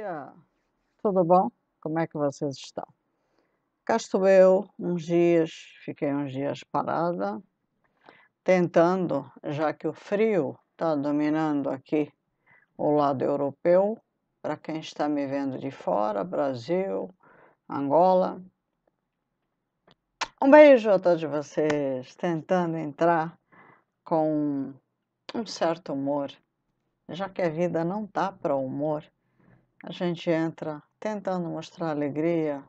dia, tudo bom? Como é que vocês estão? Cá estou eu, fiquei uns dias parada, tentando, já que o frio está dominando aqui o lado europeu, para quem está me vendo de fora, Brasil, Angola. Um beijo a todos vocês, tentando entrar com um certo humor, já que a vida não tá para humor. A gente entra tentando mostrar alegria,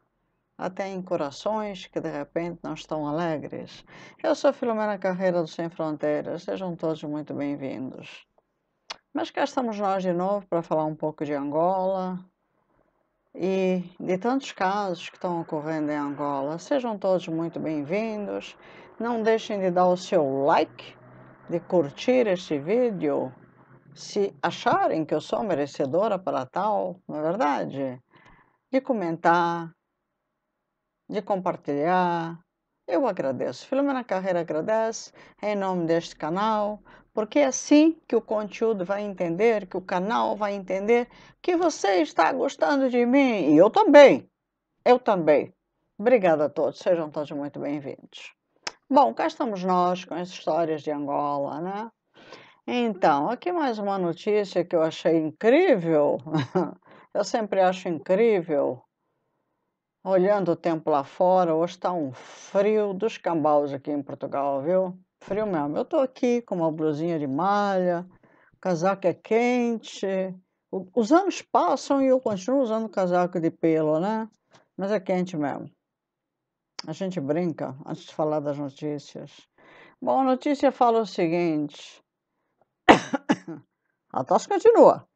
até em corações que de repente não estão alegres. Eu sou Filomena Carreira do Sem Fronteiras, sejam todos muito bem-vindos. Mas cá estamos nós de novo para falar um pouco de Angola e de tantos casos que estão ocorrendo em Angola. Sejam todos muito bem-vindos. Não deixem de dar o seu like, de curtir este vídeo, se acharem que eu sou merecedora para tal, não é verdade? De comentar, de compartilhar. Eu agradeço. Filomena Carreira agradece em nome deste canal, porque é assim que o conteúdo vai entender, que o canal vai entender que você está gostando de mim. E eu também. Eu também. Obrigada a todos. Sejam todos muito bem-vindos. Bom, cá estamos nós com as histórias de Angola, né? Então, aqui mais uma notícia que eu achei incrível. Eu sempre acho incrível. Olhando o tempo lá fora, hoje está um frio dos cambaus aqui em Portugal, viu? Frio mesmo. Eu estou aqui com uma blusinha de malha, o casaco é quente. Os anos passam e eu continuo usando casaco de pelo, né? Mas é quente mesmo. A gente brinca antes de falar das notícias. Bom, a notícia fala o seguinte. A tosse continua.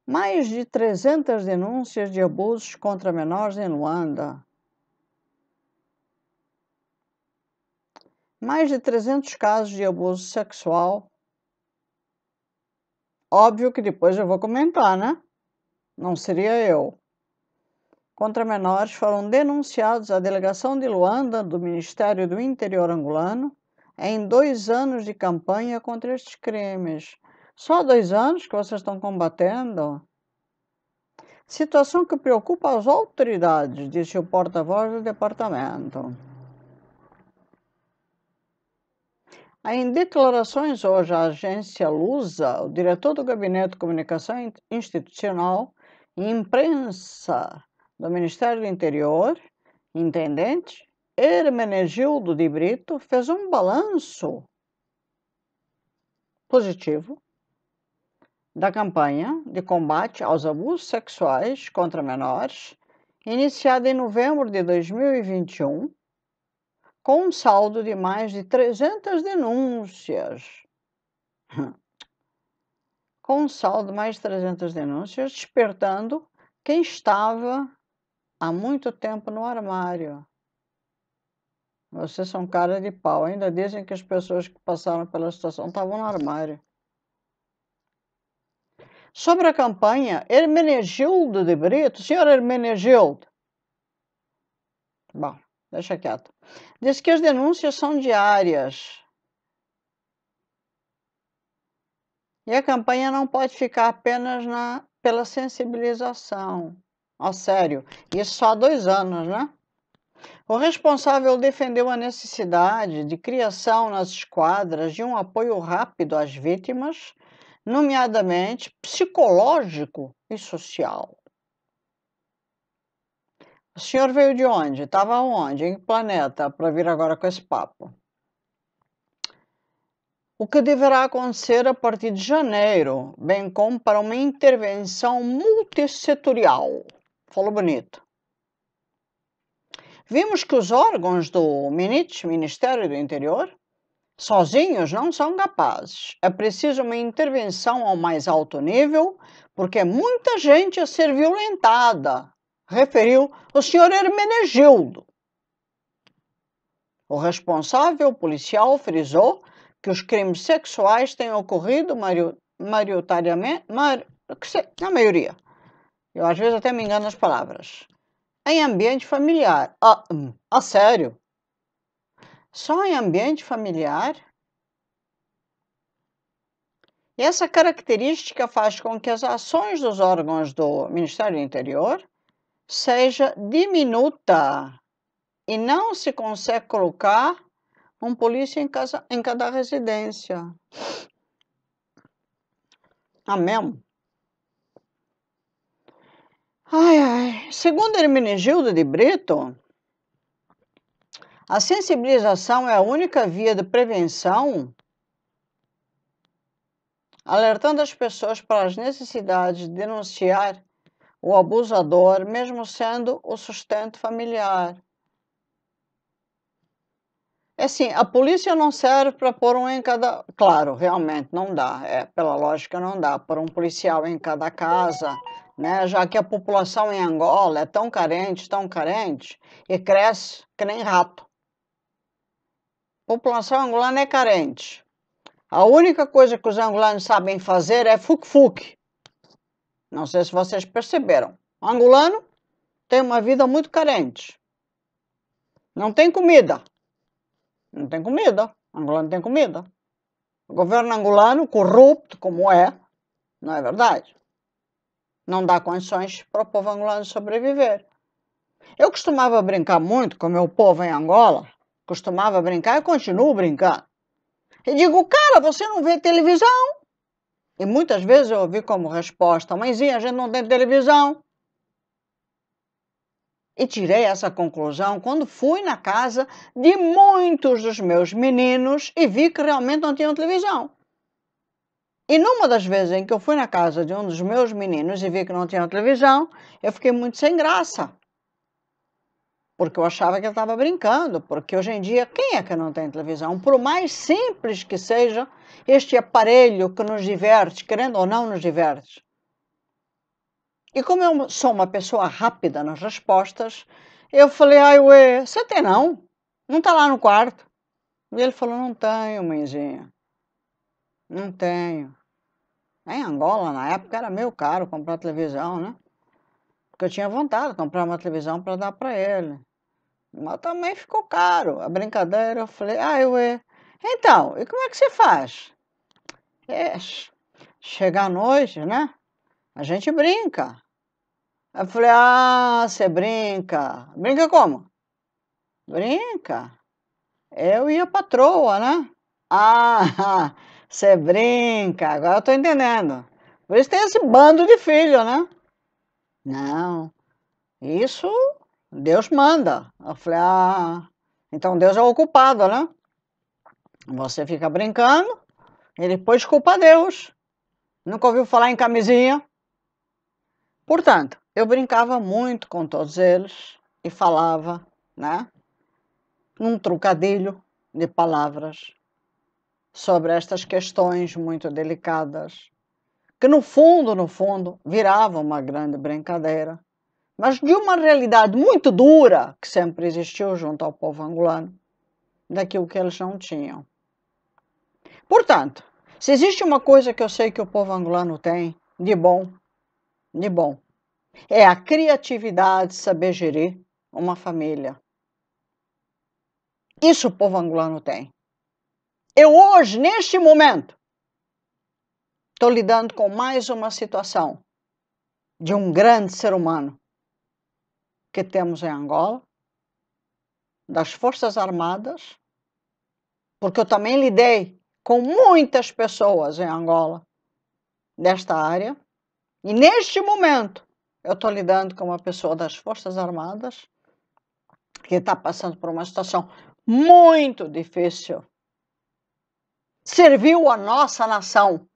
Mais de 300 denúncias de abusos contra menores em Luanda. Mais de 300 casos de abuso sexual. Óbvio que depois eu vou comentar, né? Não seria eu. Contra menores foram denunciados à delegação de Luanda do Ministério do Interior angolano em 2 anos de campanha contra estes crimes. Só 2 anos que vocês estão combatendo? Situação que preocupa as autoridades, disse o porta-voz do departamento. Em declarações hoje à agência Lusa, o diretor do Gabinete de Comunicação Institucional e Imprensa do Ministério do Interior, intendente Hermenegildo de Brito, fez um balanço positivo da campanha de combate aos abusos sexuais contra menores, iniciada em novembro de 2021, com um saldo de mais de 300 denúncias. Com um saldo de mais de 300 denúncias, despertando quem estava há muito tempo no armário. Vocês são cara de pau. Ainda dizem que as pessoas que passaram pela situação estavam no armário. Sobre a campanha, Hermenegildo de Brito, senhor Hermenegildo, bom, deixa quieto, diz que as denúncias são diárias. E a campanha não pode ficar apenas pela sensibilização. Ó, sério, isso só há 2 anos, né? O responsável defendeu a necessidade de criação nas esquadras de um apoio rápido às vítimas, nomeadamente psicológico e social. O senhor veio de onde? Estava onde? Em que planeta? Para vir agora com esse papo. O que deverá acontecer a partir de janeiro, bem como para uma intervenção multissetorial. Falou bonito. Vimos que os órgãos do Ministério do Interior sozinhos não são capazes. É preciso uma intervenção ao mais alto nível, porque é muita gente a ser violentada, referiu o senhor Hermenegildo. O responsável policial frisou que os crimes sexuais têm ocorrido maioritariamente, na maioria, eu às vezes até me engano nas palavras, em ambiente familiar. Sério? Só em ambiente familiar? Essa característica faz com que as ações dos órgãos do Ministério do Interior seja diminuta e não se consegue colocar um polícia em cada residência. Amém? Segundo Hermenegildo de Brito, a sensibilização é a única via de prevenção, alertando as pessoas para as necessidades de denunciar o abusador, mesmo sendo o sustento familiar. É assim, a polícia não serve para pôr um em cada... Claro, realmente não dá, pela lógica não dá, pôr um policial em cada casa, né? Já que a população em Angola é tão carente, e cresce que nem rato. A população angolana é carente. A única coisa que os angolanos sabem fazer é fuc-fuc. Não sei se vocês perceberam. O angolano tem uma vida muito carente. Não tem comida. Não tem comida. O angolano tem comida. O governo angolano, corrupto como é, não é verdade? Não dá condições para o povo angolano sobreviver. Eu costumava brincar muito com o meu povo em Angola. Costumava brincar e continuo brincando. E digo, cara, você não vê televisão? E muitas vezes eu ouvi como resposta, mãezinha, a gente não tem televisão. E tirei essa conclusão quando fui na casa de muitos dos meus meninos e vi que realmente não tinham televisão. E numa das vezes em que eu fui na casa de um dos meus meninos e vi que não tinha televisão, eu fiquei muito sem graça. Porque eu achava que ele estava brincando, porque hoje em dia, quem é que não tem televisão? Por mais simples que seja este aparelho que nos diverte, querendo ou não nos diverte. E como eu sou uma pessoa rápida nas respostas, eu falei, ué, você tem não? Não está lá no quarto? E ele falou, não tenho, mãezinha. Não tenho. Em Angola, na época, era meio caro comprar televisão, né? Porque eu tinha vontade de comprar uma televisão para dar para ele. Mas também ficou caro. A brincadeira, eu falei, ué. Então, e como é que você faz? Chega à noite, né? A gente brinca. Eu falei, você brinca. Brinca como? Brinca. Eu e a patroa, né? Você brinca. Agora eu tô entendendo. Por isso tem esse bando de filho, né? Não. Isso Deus manda. Eu falei, então Deus é o culpado, né? Você fica brincando e depois culpa Deus. Nunca ouviu falar em camisinha? Portanto, eu brincava muito com todos eles e falava, né? Num trocadilho de palavras sobre estas questões muito delicadas, que no fundo, virava uma grande brincadeira, mas de uma realidade muito dura que sempre existiu junto ao povo angolano, daquilo que eles não tinham. Portanto, se existe uma coisa que eu sei que o povo angolano tem de bom, é a criatividade de saber gerir uma família. Isso o povo angolano tem. Eu hoje, neste momento, estou lidando com mais uma situação de um grande ser humano que temos em Angola, das Forças Armadas, porque eu também lidei com muitas pessoas em Angola desta área, e neste momento eu estou lidando com uma pessoa das Forças Armadas que está passando por uma situação muito difícil. Serviu a nossa nação.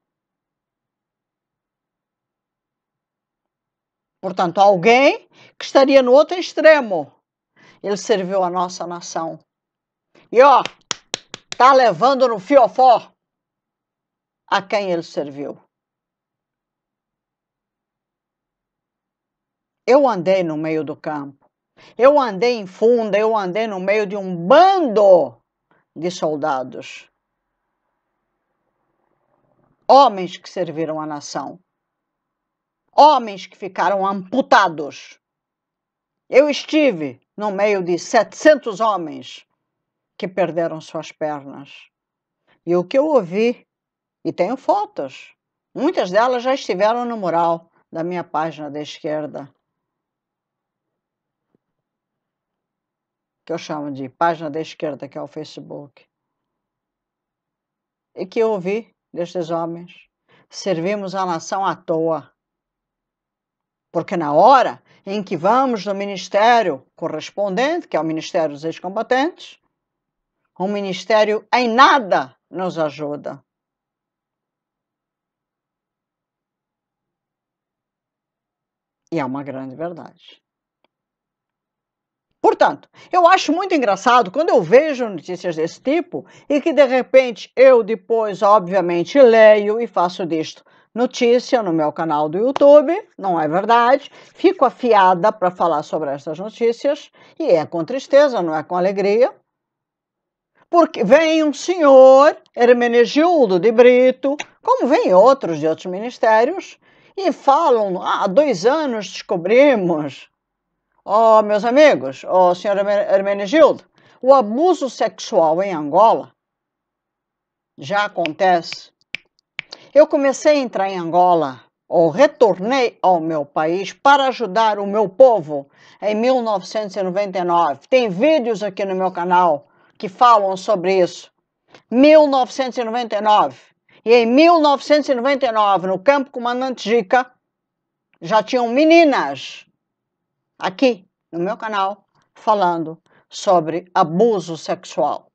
Portanto, alguém que estaria no outro extremo. Ele serviu a nossa nação. E tá levando no fiofó a quem ele serviu. Eu andei no meio do campo. Eu andei em Funda, eu andei no meio de um bando de soldados. Homens que serviram a nação. Homens que ficaram amputados. Eu estive no meio de 700 homens que perderam suas pernas. E o que eu ouvi, e tenho fotos, Muitas delas já estiveram no mural da minha página da esquerda, que eu chamo de página da esquerda, que é o Facebook. E que eu ouvi destes homens: servimos a nação à toa. Porque na hora em que vamos no ministério correspondente, que é o Ministério dos Ex-Combatentes, o ministério em nada nos ajuda. E é uma grande verdade. Portanto, eu acho muito engraçado quando eu vejo notícias desse tipo e que, de repente, eu depois, obviamente, leio e faço disto notícia no meu canal do YouTube, não é verdade? Fico afiada para falar sobre estas notícias e é com tristeza, não é com alegria. Porque vem um senhor, Hermenegildo de Brito, como vem outros de outros ministérios, e falam: há 2 anos descobrimos. Oh, meus amigos, senhor Hermenegildo, o abuso sexual em Angola já acontece. Eu comecei a entrar em Angola, ou retornei ao meu país para ajudar o meu povo em 1999. Tem vídeos aqui no meu canal que falam sobre isso. 1999. E em 1999, no campo Comandante Jica, já tinham meninas aqui no meu canal falando sobre abuso sexual.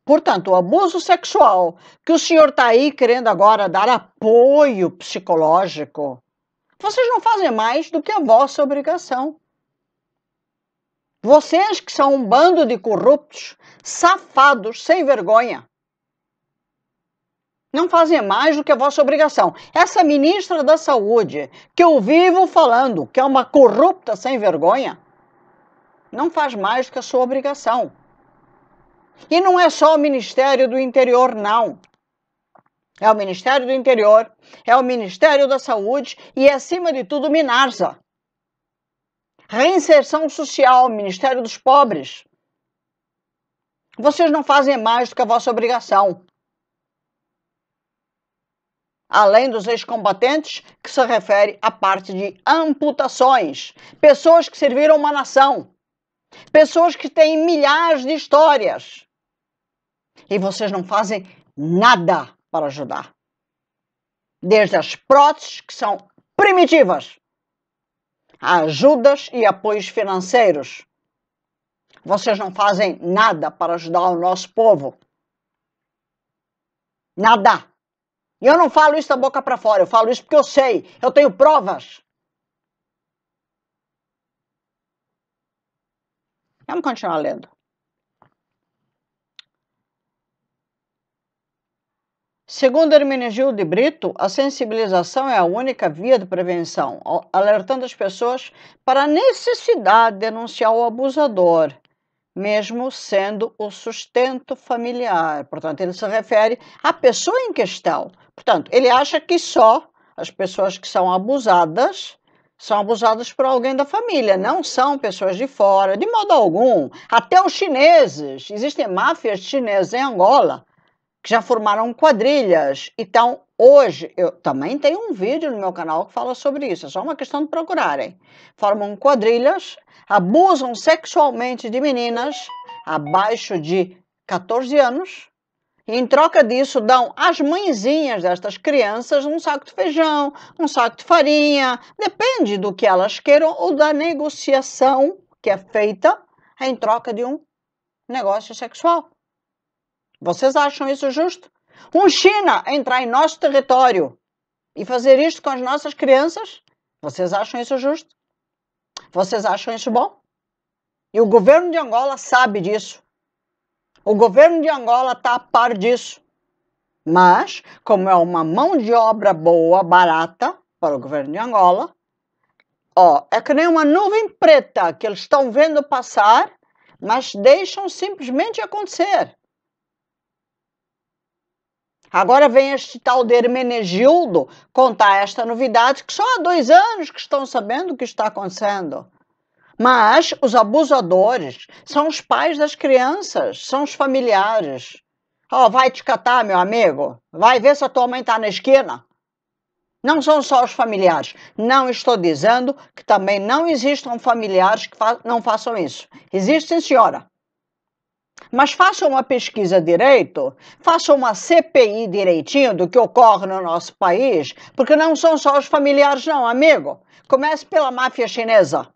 Portanto, o abuso sexual que o senhor está aí querendo agora dar apoio psicológico, vocês não fazem mais do que a vossa obrigação. Vocês que são um bando de corruptos, safados, sem vergonha, não fazem mais do que a vossa obrigação. Essa ministra da Saúde, que eu vivo falando que é uma corrupta sem vergonha, não faz mais do que a sua obrigação. E não é só o Ministério do Interior, não. É o Ministério do Interior, é o Ministério da Saúde e, acima de tudo, o Minarsa. Reinserção Social, Ministério dos Pobres. Vocês não fazem mais do que a vossa obrigação. Além dos ex-combatentes, que se refere à parte de amputações. Pessoas que serviram uma nação. Pessoas que têm milhares de histórias. E vocês não fazem nada para ajudar. Desde as próteses, que são primitivas, a ajudas e apoios financeiros. Vocês não fazem nada para ajudar o nosso povo. Nada. E eu não falo isso da boca para fora, eu falo isso porque eu sei, eu tenho provas. Vamos continuar lendo. Segundo Hermenegildo de Brito, a sensibilização é a única via de prevenção, alertando as pessoas para a necessidade de denunciar o abusador, mesmo sendo o sustento familiar. Portanto, ele se refere à pessoa em questão. Portanto, ele acha que só as pessoas que são abusadas por alguém da família, não são pessoas de fora, de modo algum. Até os chineses, existem máfias chinesas em Angola, que já formaram quadrilhas. Então, hoje, eu também tenho um vídeo no meu canal que fala sobre isso, é só uma questão de procurarem. Formam quadrilhas, abusam sexualmente de meninas abaixo de 14 anos, e em troca disso dão às mãezinhas destas crianças um saco de feijão, um saco de farinha, depende do que elas queiram ou da negociação que é feita em troca de um negócio sexual. Vocês acham isso justo? Um China entrar em nosso território e fazer isto com as nossas crianças? Vocês acham isso justo? Vocês acham isso bom? E o governo de Angola sabe disso. O governo de Angola está a par disso. Mas, como é uma mão de obra boa, barata, para o governo de Angola, é que nem uma nuvem preta que eles estão vendo passar, mas deixam simplesmente acontecer. Agora vem este tal de Hermenegildo contar esta novidade, que só há 2 anos que estão sabendo o que está acontecendo. Mas os abusadores são os pais das crianças, são os familiares. Oh, vai te catar, meu amigo. Vai ver se a tua mãe está na esquina. Não são só os familiares. Não estou dizendo que também não existam familiares que não façam isso. Existe, sim, senhora. Mas faça uma pesquisa direito, faça uma CPI direitinho do que ocorre no nosso país, porque não são só os familiares, não, amigo. Comece pela máfia chinesa.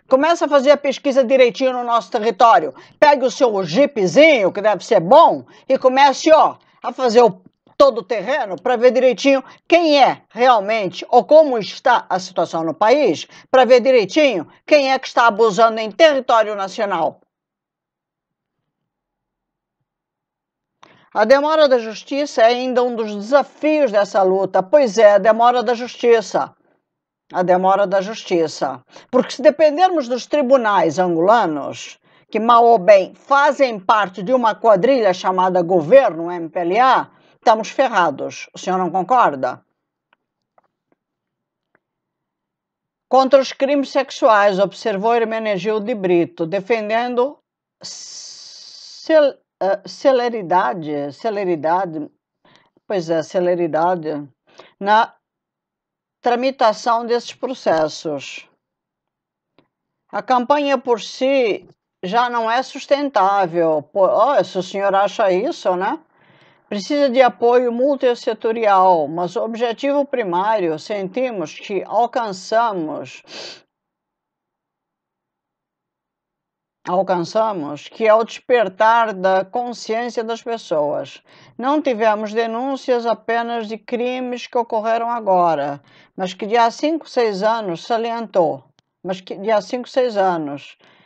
Comece a fazer a pesquisa direitinho no nosso território. Pegue o seu jeepzinho, que deve ser bom, e comece, ó, a fazer todo o terreno para ver direitinho quem é realmente ou como está a situação no país, para ver direitinho quem é que está abusando em território nacional. A demora da justiça é ainda um dos desafios dessa luta. Pois é, a demora da justiça. A demora da justiça. Porque se dependermos dos tribunais angolanos, que mal ou bem fazem parte de uma quadrilha chamada governo MPLA, estamos ferrados. O senhor não concorda? Contra os crimes sexuais, observou Hermenegildo de Brito, defendendo celeridade na tramitação desses processos. A campanha por si já não é sustentável. Se o senhor acha isso, né? Precisa de apoio multissetorial, mas o objetivo primário, sentimos que alcançamos, que é o despertar da consciência das pessoas. Não tivemos denúncias apenas de crimes que ocorreram agora, mas que de há 5, 6 anos salientou,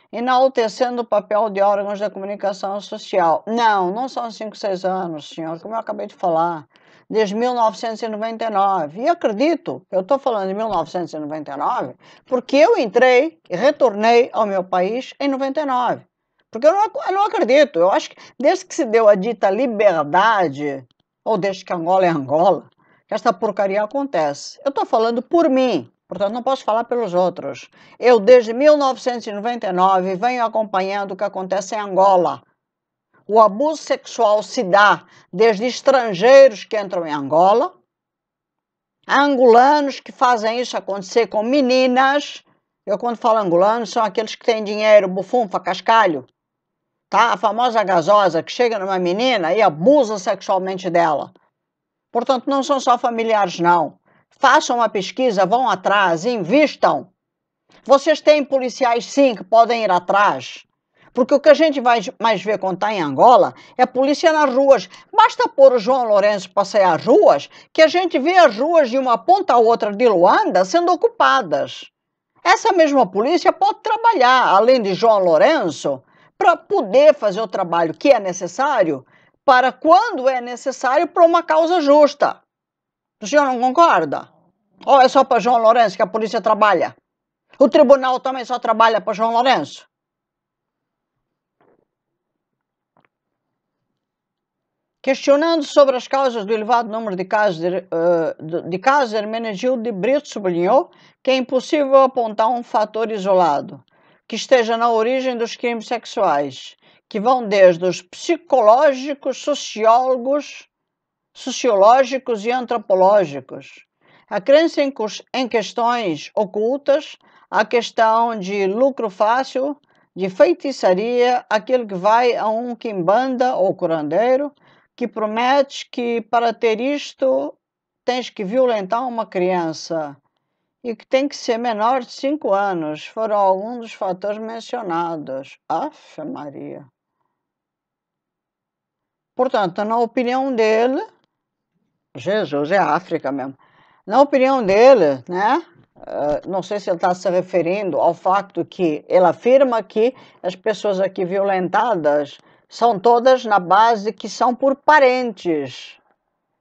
enaltecendo o papel de órgãos da comunicação social. Não são 5, 6 anos, senhor, como eu acabei de falar, desde 1999. E acredito, eu estou falando de 1999, porque eu entrei e retornei ao meu país em 99. Porque eu não acredito, eu acho que desde que se deu a dita liberdade, ou desde que Angola é Angola, que esta porcaria acontece. Eu estou falando por mim, portanto não posso falar pelos outros. Eu, desde 1999, venho acompanhando o que acontece em Angola. O abuso sexual se dá desde estrangeiros que entram em Angola, a angolanos que fazem isso acontecer com meninas. Eu, quando falo angolanos, são aqueles que têm dinheiro, bufunfa, cascalho. Tá? A famosa gasosa que chega numa menina e abusa sexualmente dela. Portanto, não são só familiares, não. Façam uma pesquisa, vão atrás, invistam. Vocês têm policiais, sim, que podem ir atrás. Porque o que a gente vai mais ver quando está em Angola é polícia nas ruas. Basta pôr o João Lourenço passear as ruas, que a gente vê as ruas de uma ponta a outra de Luanda sendo ocupadas. Essa mesma polícia pode trabalhar, além de João Lourenço, para poder fazer o trabalho que é necessário, para quando é necessário, para uma causa justa. O senhor não concorda? Ou é só para João Lourenço que a polícia trabalha? O tribunal também só trabalha para João Lourenço? Questionando sobre as causas do elevado número de casos, Hermenegildo de Brito sublinhou que é impossível apontar um fator isolado que esteja na origem dos crimes sexuais, que vão desde os psicológicos, sociológicos e antropológicos. A crença em questões ocultas, a questão de lucro fácil, de feitiçaria, aquele que vai a um quimbanda ou curandeiro, que promete que para ter isto tens que violentar uma criança e que tem que ser menor de 5 anos, foram alguns dos fatores mencionados. Afe Maria. Portanto, na opinião dele, Jesus, é África mesmo. Na opinião dele, né? Não sei se ele está se referindo ao facto que ele afirma que as pessoas aqui violentadas são todas na base que são por parentes.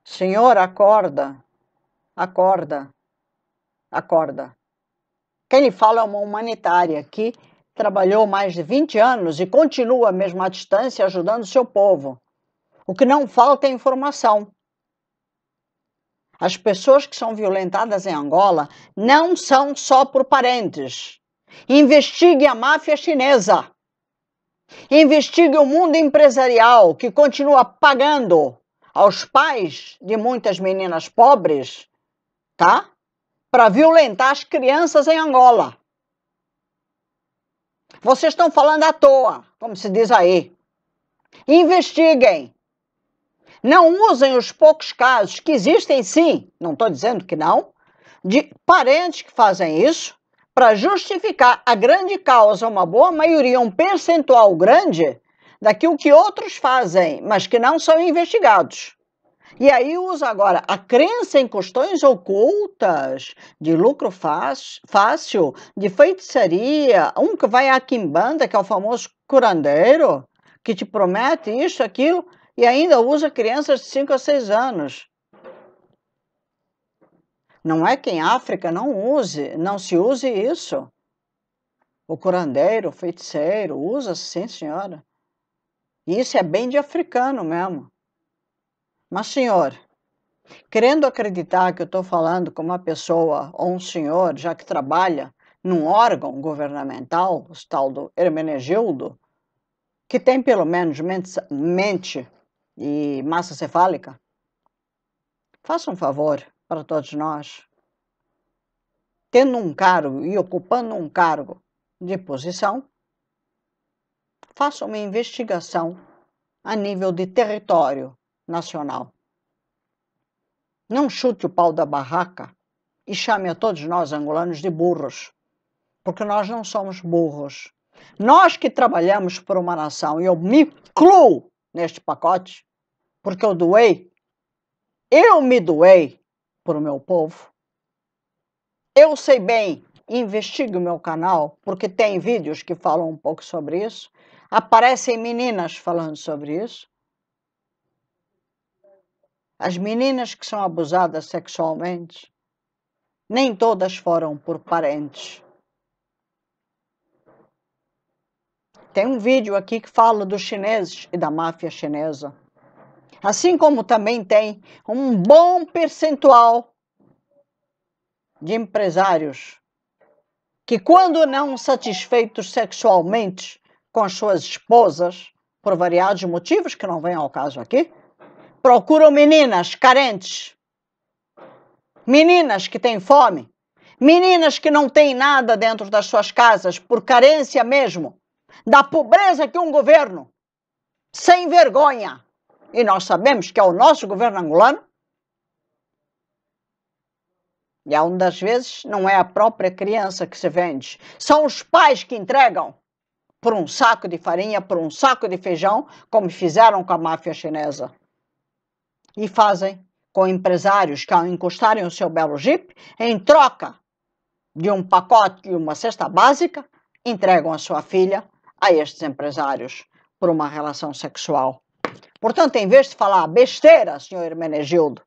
Senhor, acorda. Acorda. Acorda. Quem lhe fala é uma humanitária que trabalhou mais de 20 anos e continua mesmo à distância ajudando o seu povo. O que não falta é informação. As pessoas que são violentadas em Angola não são só por parentes. Investigue a máfia chinesa. Investigue o mundo empresarial que continua pagando aos pais de muitas meninas pobres, tá? Para violentar as crianças em Angola. Vocês estão falando à toa, como se diz aí. Investiguem. Não usem os poucos casos que existem, sim, não estou dizendo que não, de parentes que fazem isso para justificar a grande causa, uma boa maioria, um percentual grande daquilo que outros fazem, mas que não são investigados. E aí usa agora a crença em questões ocultas, de lucro fácil, de feitiçaria, um que vai à quimbanda, que é o famoso curandeiro, que te promete isso, aquilo, e ainda usa crianças de 5 a 6 anos. Não é que em África não se use isso. O curandeiro, o feiticeiro, usa, sim, senhora. E isso é bem de africano mesmo. Mas, senhor, querendo acreditar que eu estou falando com uma pessoa ou um senhor, já que trabalha num órgão governamental, o tal do Hermenegildo, que tem pelo menos mente e massa cefálica, faça um favor para todos nós. Tendo um cargo e ocupando um cargo de posição, faça uma investigação a nível de território nacional. Não chute o pau da barraca e chame a todos nós angolanos de burros, porque nós não somos burros. Nós que trabalhamos por uma nação, e eu me incluo neste pacote, porque eu me doei por o meu povo. Eu sei bem, investigue o meu canal, porque tem vídeos que falam um pouco sobre isso. Aparecem meninas falando sobre isso. As meninas que são abusadas sexualmente, nem todas foram por parentes. Tem um vídeo aqui que fala dos chineses e da máfia chinesa. Assim como também tem um bom percentual de empresários que, quando não satisfeitos sexualmente com as suas esposas, por variados motivos que não vêm ao caso aqui, procuram meninas carentes, meninas que têm fome, meninas que não têm nada dentro das suas casas, por carência mesmo, da pobreza que um governo, sem vergonha, e nós sabemos que é o nosso governo angolano, e uma das vezes não é a própria criança que se vende, são os pais que entregam por um saco de farinha, por um saco de feijão, como fizeram com a máfia chinesa. E fazem com empresários que, ao encostarem o seu belo Jeep, em troca de um pacote e uma cesta básica, entregam a sua filha a estes empresários por uma relação sexual. Portanto, em vez de falar besteira, senhor Hermenegildo,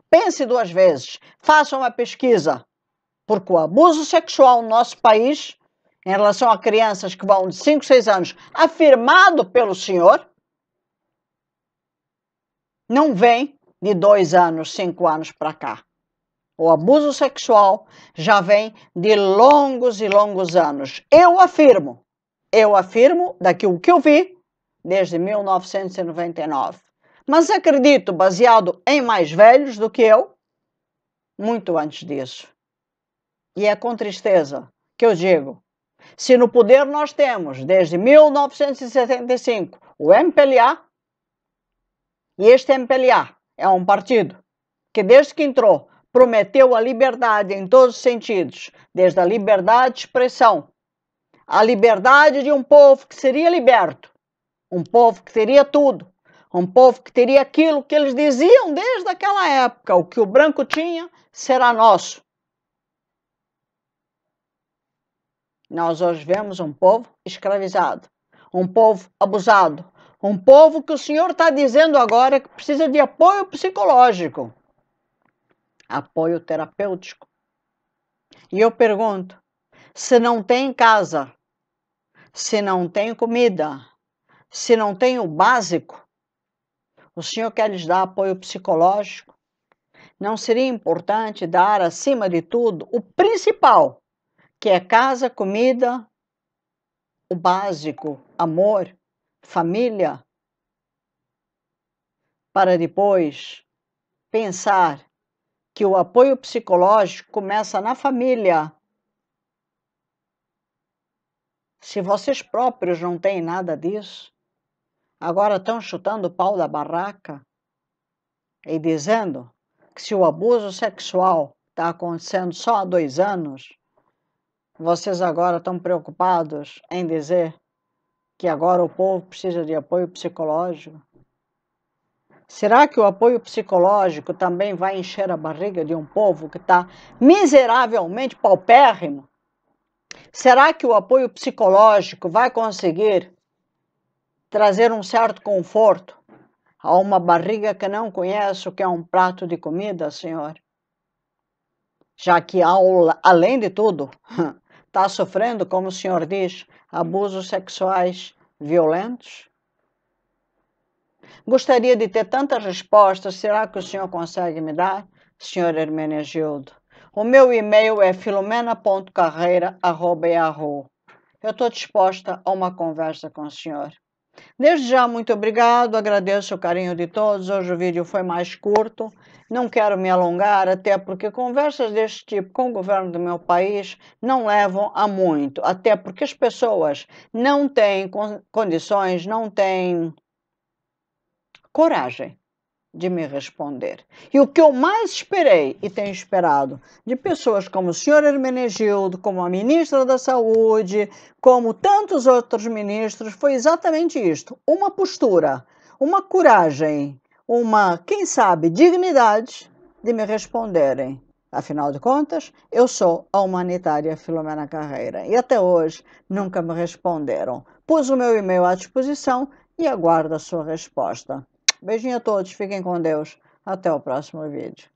pense 2 vezes, faça uma pesquisa, porque o abuso sexual no nosso país, em relação a crianças que vão de 5, 6 anos, afirmado pelo senhor, não vem de 2 anos, 5 anos para cá. O abuso sexual já vem de longos e longos anos. Eu afirmo daquilo que eu vi desde 1999. Mas acredito, baseado em mais velhos do que eu, muito antes disso. E é com tristeza que eu digo, se no poder nós temos, desde 1975, o MPLA, e este MPLA é um partido que, desde que entrou, prometeu a liberdade em todos os sentidos, desde a liberdade de expressão, a liberdade de um povo que seria liberto, um povo que teria tudo, um povo que teria aquilo que eles diziam desde aquela época, o que o branco tinha será nosso. Nós hoje vemos um povo escravizado, um povo abusado, um povo que o senhor está dizendo agora que precisa de apoio psicológico, apoio terapêutico. E eu pergunto, se não tem casa, se não tem comida, se não tem o básico, o senhor quer lhes dar apoio psicológico? Não seria importante dar, acima de tudo, o principal, que é casa, comida, o básico, amor? família, para depois pensar que o apoio psicológico começa na família. Se vocês próprios não têm nada disso, agora estão chutando o pau da barraca e dizendo que se o abuso sexual está acontecendo só há 2 anos, vocês agora estão preocupados em dizer que agora o povo precisa de apoio psicológico? Será que o apoio psicológico também vai encher a barriga de um povo que está miseravelmente paupérrimo? Será que o apoio psicológico vai conseguir trazer um certo conforto a uma barriga que não conhece o que é um prato de comida, senhor? Já que, além de tudo, está sofrendo, como o senhor diz, abusos sexuais violentos? Gostaria de ter tantas respostas, será que o senhor consegue me dar, senhor Hermenegildo? O meu e-mail é filomena.carreira@yahoo. Eu estou disposta a uma conversa com o senhor. Desde já, muito obrigado, agradeço o carinho de todos. Hoje o vídeo foi mais curto, não quero me alongar, até porque conversas deste tipo com o governo do meu país não levam a muito, até porque as pessoas não têm condições, não têm coragem de me responder. E o que eu mais esperei e tenho esperado de pessoas como o senhor Hermenegildo, como a ministra da Saúde, como tantos outros ministros, foi exatamente isto: uma postura, uma coragem, quem sabe, dignidade de me responderem. Afinal de contas, eu sou a humanitária Filomena Carreira e até hoje nunca me responderam. Pus o meu e-mail à disposição e aguardo a sua resposta. Beijinho a todos, fiquem com Deus. Até o próximo vídeo.